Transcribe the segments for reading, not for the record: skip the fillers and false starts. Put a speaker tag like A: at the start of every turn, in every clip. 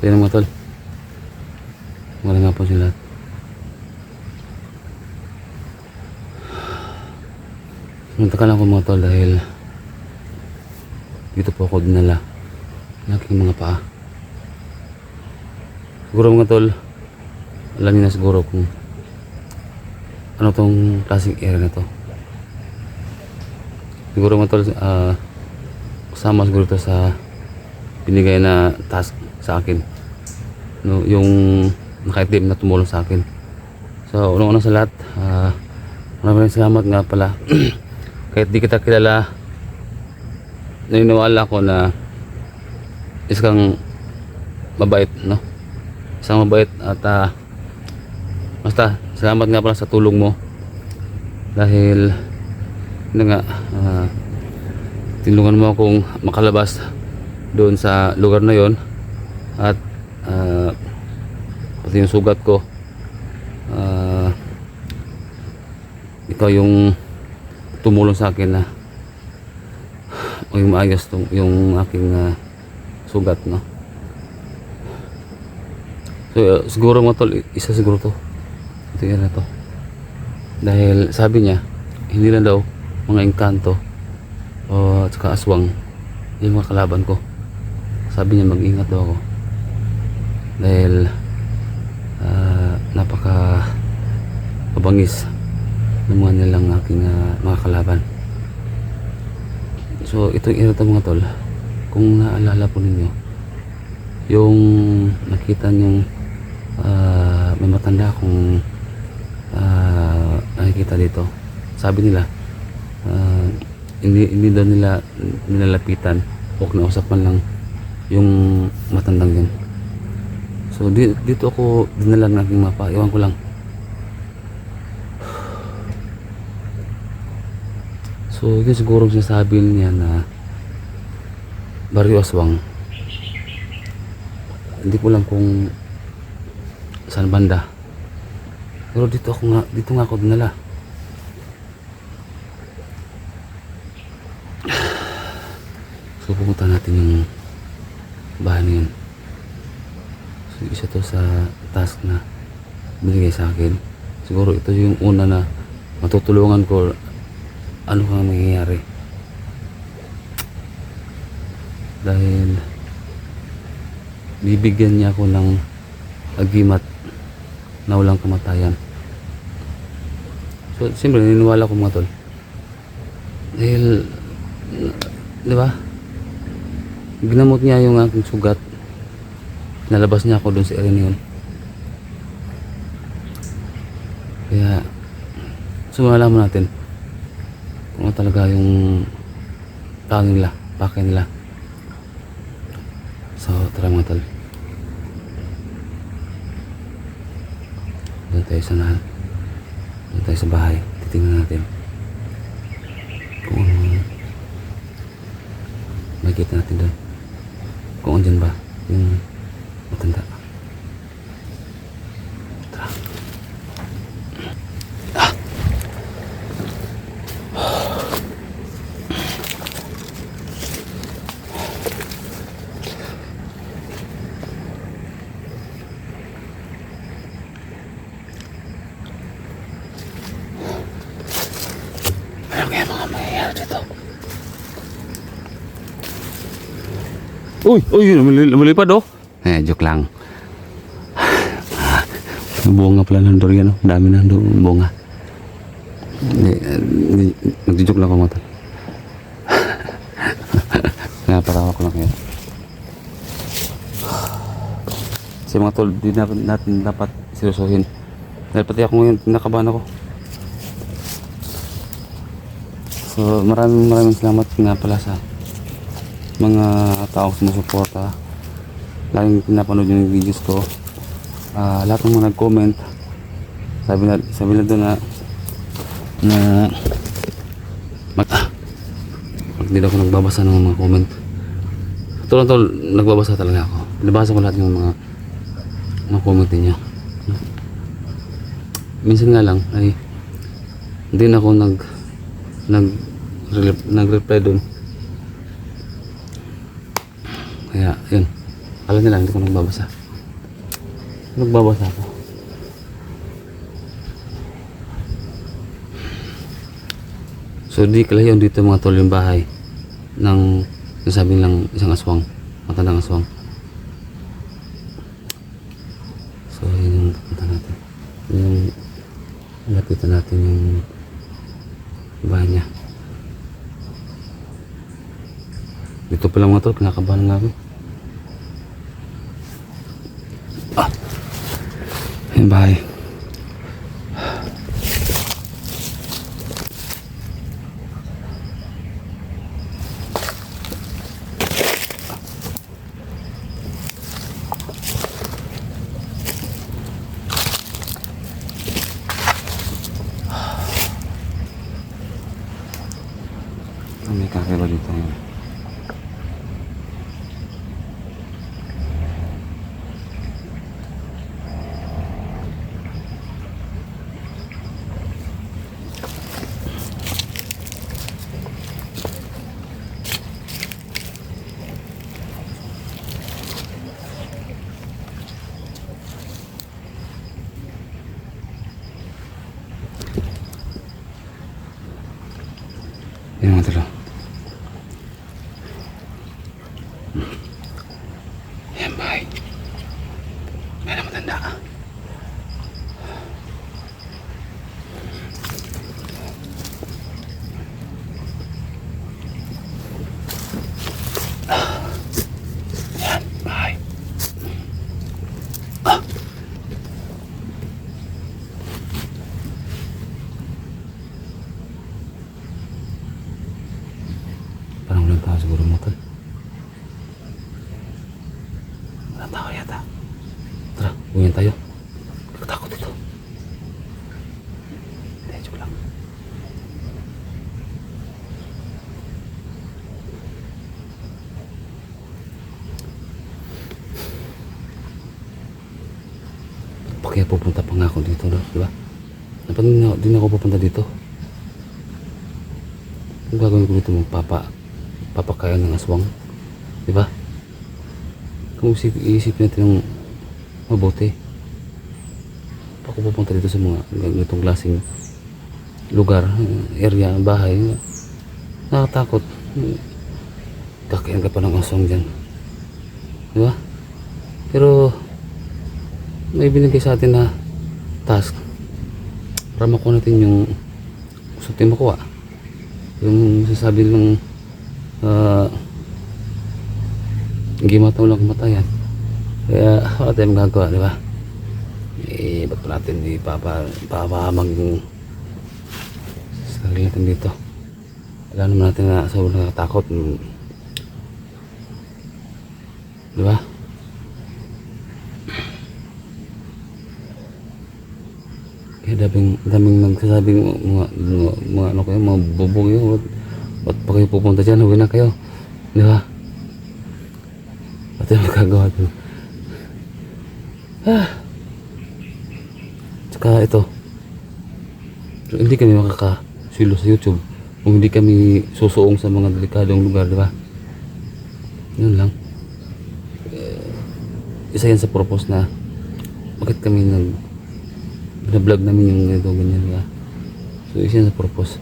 A: So yun mga tol, wala nga po sila. Nagtaka lang ako mga tol dahil dito po ako dinala ng aking mga paa. Siguro mga tol, alam niyo na siguro kung ano tong klaseng area na to. Siguro mga tol, kasama siguro to sa binigay na task sa akin, no, yung naka-team na tumulong sa akin. So unang-una sa lahat, maraming salamat nga pala. Kahit di kita kilala, naniniwala ko na isang mabait, no? Isang mabait at basta salamat nga pala sa tulong mo dahil yun nga, tinulungan mo akong makalabas doon sa lugar na yon at pati yung sugat ko, ikaw yung tumulong sa akin na yung maayos yung aking sugat, no? So siguro mga tol, isa siguro to ito yan na to dahil sabi niya hindi lang daw mga engkanto at saka aswang yung mga kalaban ko. Sabi niya mag-ingat daw ako dahil napaka mabangis ng mga nilang aking mga kalaban. So itong ito mga tol, kung naalala po ninyo yung nakita niyong may matanda akong nakikita dito, sabi nila hindi daw nila nilalapitan o kinausapan lang yung matandang yun. So dito ako dinala ng aking mapa, iwan ko lang. So yun siguro sinasabi niya na Barrio Aswang. Hindi ko lang kung saan banda, pero dito nga ako dinala. So pupunta natin yung bahay na yun. So isa to sa task na binigay sa akin. Siguro ito yung una na matutulungan ko ano kang nangyayari dahil bibigyan niya ako ng agimat na walang kamatayan. So siyempre naniniwala ko mga tol dahil di ba ginamot niya yung aking sugat, nalabas niya ako dun sa area na yun. Kaya sumalaman natin kung ano talaga yung tao nila, pakay nila. So tara mga tol, doon tayo sa doon tayo sa bahay, titingnan natin kung makikita natin doon kung andyan ba yung matanda. Tara. Ano kaya mga mayayari dito? Uy, lumilipad oh. Joke lang. Bunga pala ng durian, oh. Dami na bunga. Nagjo-joke lang ako mga tol. Napatawa ko lang kayo. Kasi mga tol, di natin dapat seryosohin. Dahil pati ako ngayon, nakabahan ako. So maraming salamat nga pala sa mga taong sumusuporta, laging pinapanood yung videos ko. Lahat ng mga nag-comment, sabi na doon na hindi ako nagbabasa ng mga comment. Tol, nagbabasa talaga ako. Nabasa ko lahat ng mga comment niyo. Minsan nga lang ay hindi na ako nag-reply doon. Kaya yun, Akala nila hindi ko nagbabasa. Nagbabasa ako. So di kalayo dito mga tol yung bahay ng nasabi lang isang aswang, matandang aswang. So yun yung pupunta natin. Yung lapitan natin yung bahay niya. Dito pala mga tol, kinakabahan nga ako. Yung bahay. May kakaiba dito ngayon. Yan mga talo. Yan bahay. Yan ang matanda. Yan bahay. Parang walang tao siguro mo tol. Walang tao yata. Tara, uwian tayo. Nakatakot ito. Hindi, joke lang. Kaya pupunta pa nga ako dito, no? Diba? Dapat din ako pupunta dito. Kung gagawin ko dito papakain ng aswang, diba? Kung iisipin natin ng mabuti, ako pupunta dito sa mga ganitong klaseng lugar, area, bahay, nakakatakot. Kakain ka pa ng aswang dyan, diba? Pero may binigay sa atin na task para makuha natin yung gusto natin makuha, yung sasabi ng hindi mataw lang kamatayan. Kaya wala tayong magagawa, di ba? Eh, ba't pa natin di papahamag yung sarili natin dito? Alam naman natin na sobrang nakatakot, di ba? Kaya daming nagsasabing mga ano kayo, mga bubog yun. Ba't pa kayo pupunta dyan? Huwag na kayo, di ba? Ba't yung magagawa dun? Tsaka ito, hindi kami makakasilo sa YouTube kung hindi kami susuong sa mga delikadong lugar, di ba? Yun lang. Isa yan sa purpose na bakit kami binablog namin yung ganito, ganyan, di ba? So isa yan sa purpose.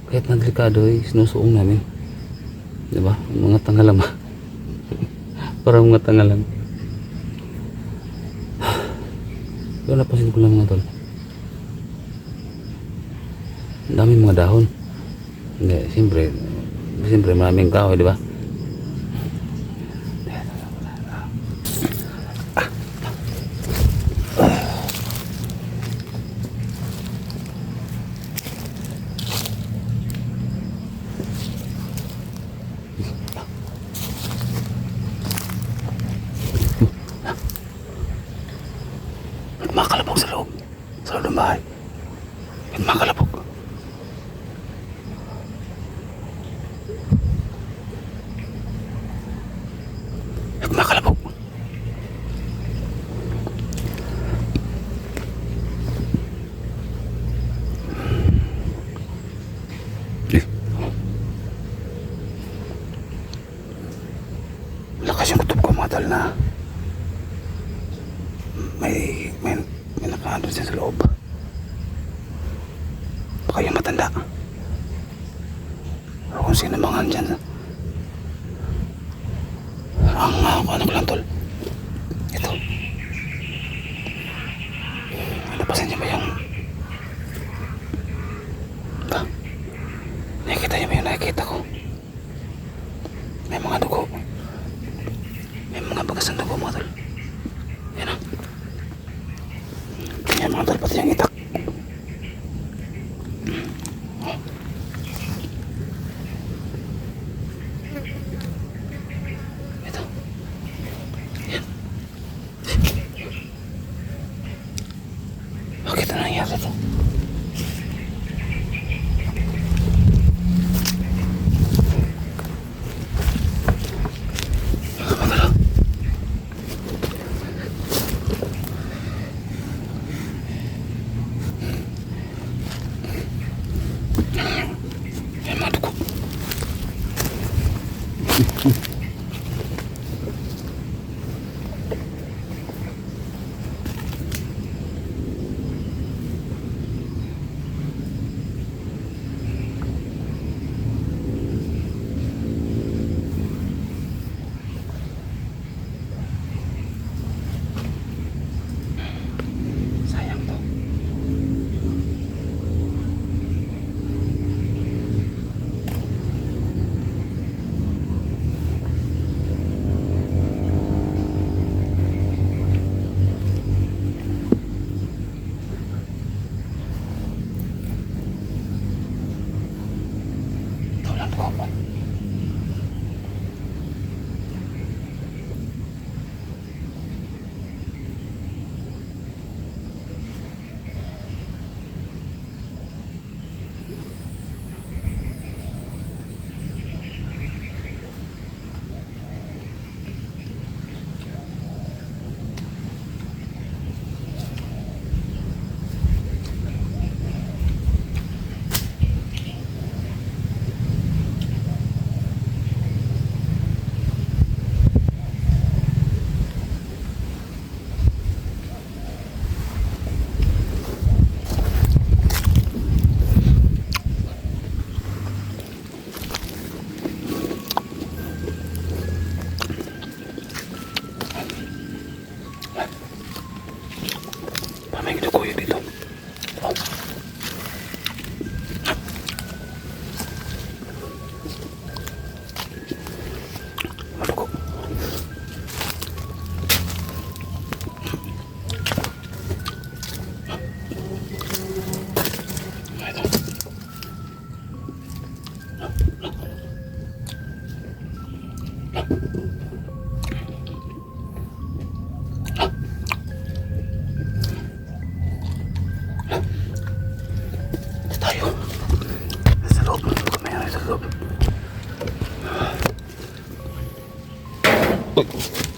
A: Kahit na delikado, sinusuong namin, di ba? Mga tangalam. Parang mga tangalam. Pero napasin ko lang mga tol, ang daming mga dahon. Hindi, siyempre maraming kahoy, di ba? Makalabog sa loob ng bahay. Makalabog. Makalabog. Lakas yung kutob ko mga tol na may nakaano siya sa loob. Baka yung matanda. O kung sino mga andyan. Ang ano ko lang tol. Ito. Napasan niyo ba yung ba? Nakikita niyo ba yung nakikita ko? May mga dugo. May mga bagas ng dugo mga tol. Yan o. Yan mga tol, pati yung itak. Ito. Yan. Bakit na nangyari ito? Sayang to. Tulan ko po. May dugo yun dito. Oh. Madugo. Ito. Tayo. Sa loob. Kamaya sa loob. Uy.